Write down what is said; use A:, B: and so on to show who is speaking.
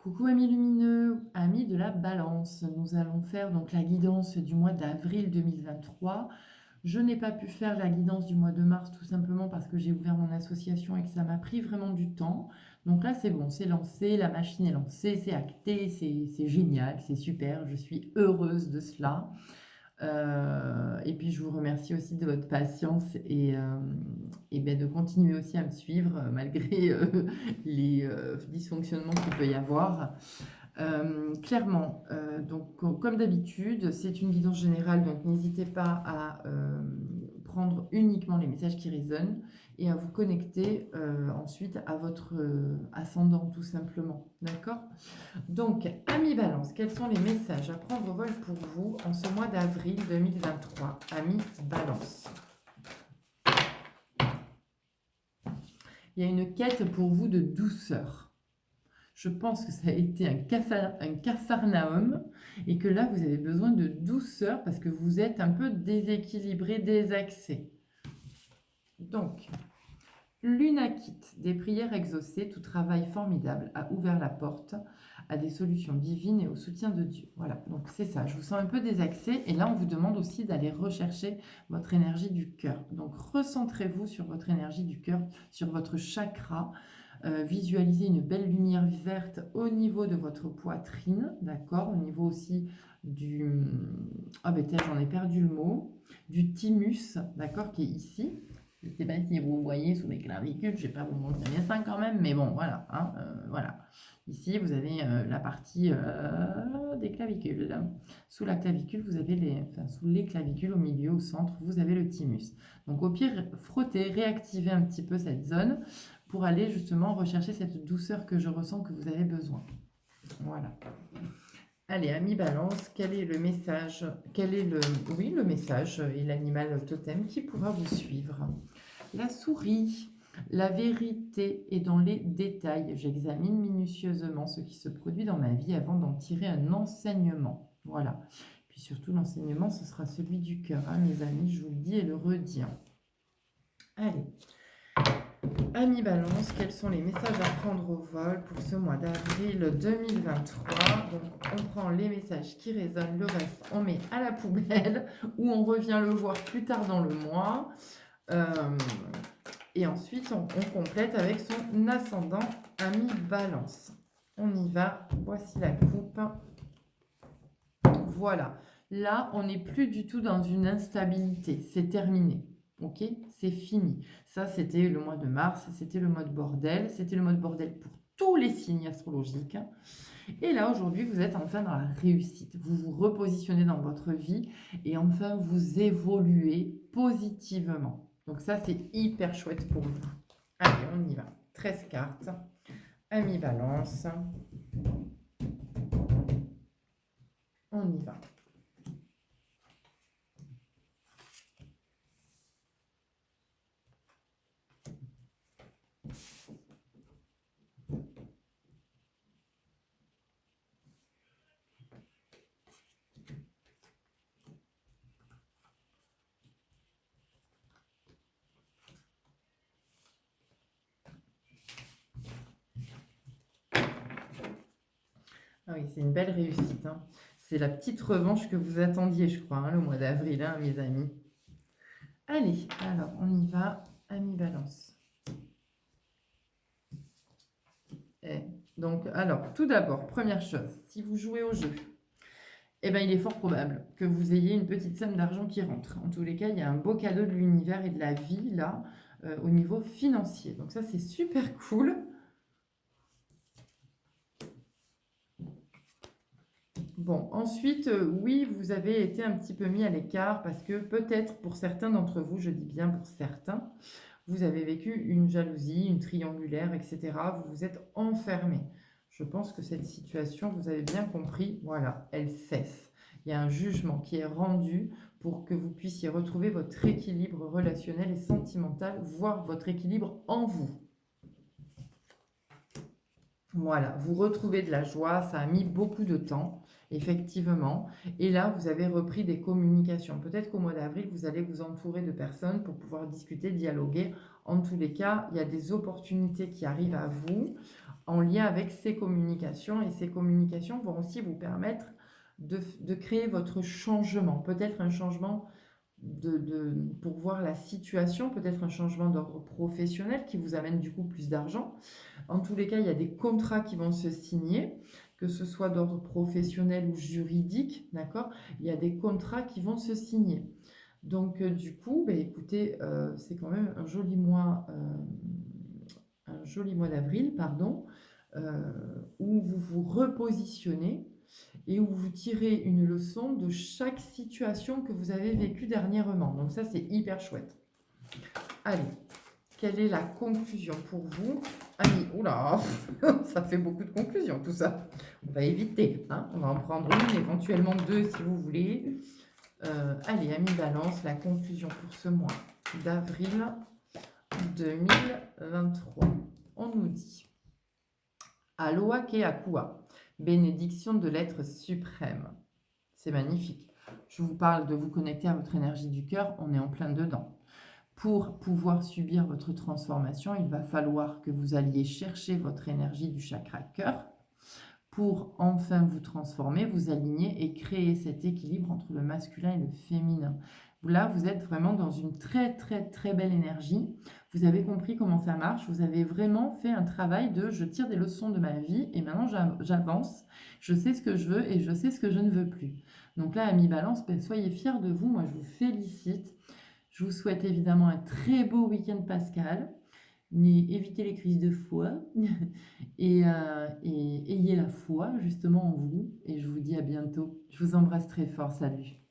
A: Coucou amis lumineux, amis de la balance. Nous allons faire donc la guidance du mois d'avril 2023. Je n'ai pas pu faire la guidance du mois de mars tout simplement parce que j'ai ouvert mon association et que ça m'a pris vraiment du temps. Donc là c'est bon, c'est lancé, la machine est lancée, c'est acté, c'est génial, c'est super, je suis heureuse de cela. Et puis je vous remercie aussi de votre patience et ben, de continuer aussi à me suivre malgré les dysfonctionnements qu'il peut y avoir. Clairement, donc comme d'habitude, c'est une guidance générale, donc n'hésitez pas à prendre uniquement les messages qui résonnent et à vous connecter ensuite à votre ascendant tout simplement. D'accord? Donc, amis Balance, quels sont les messages à prendre au vol pour vous en ce mois d'avril 2023? Amis Balance. Il y a une quête pour vous de douceur. Je pense que ça a été un capharnaüm et que là, vous avez besoin de douceur parce que vous êtes un peu déséquilibré, désaxé. Donc, Lunakit, des prières exaucées, tout travail formidable a ouvert la porte à des solutions divines et au soutien de Dieu. Voilà, donc c'est ça, je vous sens un peu désaxé et là on vous demande aussi d'aller rechercher votre énergie du cœur. Donc recentrez-vous sur votre énergie du cœur, sur votre chakra. Visualisez une belle lumière verte au niveau de votre poitrine, d'accord, au niveau aussi du... Ah ben tiens, j'en ai perdu le mot, du thymus, d'accord, qui est ici. Je ne sais pas si vous voyez sous les clavicules, je ne vais pas vous montrer mes seins quand même, mais bon, voilà. Hein, voilà. Ici, vous avez la partie des clavicules. Sous la clavicule, vous avez sous les clavicules, au milieu, au centre, vous avez le thymus. Donc au pire, frottez, réactivez un petit peu cette zone pour aller justement rechercher cette douceur que je ressens que vous avez besoin. Voilà. Allez, amis Balance, quel est le message? Quel est le message et l'animal totem qui pourra vous suivre? La souris. La vérité est dans les détails. J'examine minutieusement ce qui se produit dans ma vie avant d'en tirer un enseignement. Voilà. Puis surtout, l'enseignement, ce sera celui du cœur, hein, mes amis, je vous le dis et le redis. Allez. Amis Balance, quels sont les messages à prendre au vol pour ce mois d'avril 2023? Donc, on prend les messages qui résonnent, le reste, on met à la poubelle ou on revient le voir plus tard dans le mois. Et ensuite, on complète avec son ascendant Ami Balance. On y va. Voici la coupe. Voilà. Là, on n'est plus du tout dans une instabilité. C'est terminé. Ok? C'est fini. Ça, c'était le mois de mars. C'était le mode bordel. C'était le mode bordel pour tous les signes astrologiques. Et là, aujourd'hui, vous êtes enfin dans la réussite. Vous vous repositionnez dans votre vie et enfin, vous évoluez positivement. Donc ça, c'est hyper chouette pour vous. Allez, on y va. 13 cartes. Amis Balance. On y va. Ah oui, c'est une belle réussite. Hein. C'est la petite revanche que vous attendiez, je crois, hein, le mois d'avril, hein, mes amis. Allez, alors, on y va. Amis Balance. Donc, alors, tout d'abord, première chose, si vous jouez au jeu, eh ben, il est fort probable que vous ayez une petite somme d'argent qui rentre. En tous les cas, il y a un beau cadeau de l'univers et de la vie, là, au niveau financier. Donc ça, c'est super cool. Bon, ensuite, oui, vous avez été un petit peu mis à l'écart parce que peut-être pour certains d'entre vous, je dis bien pour certains, vous avez vécu une jalousie, une triangulaire, etc. Vous vous êtes enfermé. Je pense que cette situation, vous avez bien compris, voilà, elle cesse. Il y a un jugement qui est rendu pour que vous puissiez retrouver votre équilibre relationnel et sentimental, voire votre équilibre en vous. Voilà, vous retrouvez de la joie, ça a mis beaucoup de temps, effectivement. Et là, vous avez repris des communications. Peut-être qu'au mois d'avril, vous allez vous entourer de personnes pour pouvoir discuter, dialoguer. En tous les cas, il y a des opportunités qui arrivent à vous. en lien avec ces communications. Et ces communications vont aussi vous permettre de créer votre changement. Peut-être un changement pour voir la situation, peut-être un changement d'ordre professionnel qui vous amène du coup plus d'argent. En tous les cas, il y a des contrats qui vont se signer, que ce soit d'ordre professionnel ou juridique, d'accord? Il y a des contrats qui vont se signer. Donc, du coup, bah, écoutez, c'est quand même un joli mois d'avril, pardon, où vous vous repositionnez et où vous tirez une leçon de chaque situation que vous avez vécue dernièrement. Donc ça, c'est hyper chouette. Allez, quelle est la conclusion pour vous, amis? Oula, ça fait beaucoup de conclusions tout ça. On va éviter, hein, on va en prendre une, éventuellement deux si vous voulez. Allez, amis Balance, la conclusion pour ce mois d'avril 2023. On nous dit Aloha Ke Akua, bénédiction de l'être suprême. C'est magnifique. Je vous parle de vous connecter à votre énergie du cœur, on est en plein dedans. Pour pouvoir subir votre transformation, il va falloir que vous alliez chercher votre énergie du chakra cœur pour enfin vous transformer, vous aligner et créer cet équilibre entre le masculin et le féminin. Là, vous êtes vraiment dans une très très très belle énergie. Vous avez compris comment ça marche. Vous avez vraiment fait un travail de je tire des leçons de ma vie et maintenant j'avance. Je sais ce que je veux et je sais ce que je ne veux plus. Donc là, amis Balance, ben, soyez fiers de vous. Moi, je vous félicite. Je vous souhaite évidemment un très beau week-end pascal. Évitez les crises de foi et ayez la foi justement en vous. Et je vous dis à bientôt. Je vous embrasse très fort. Salut.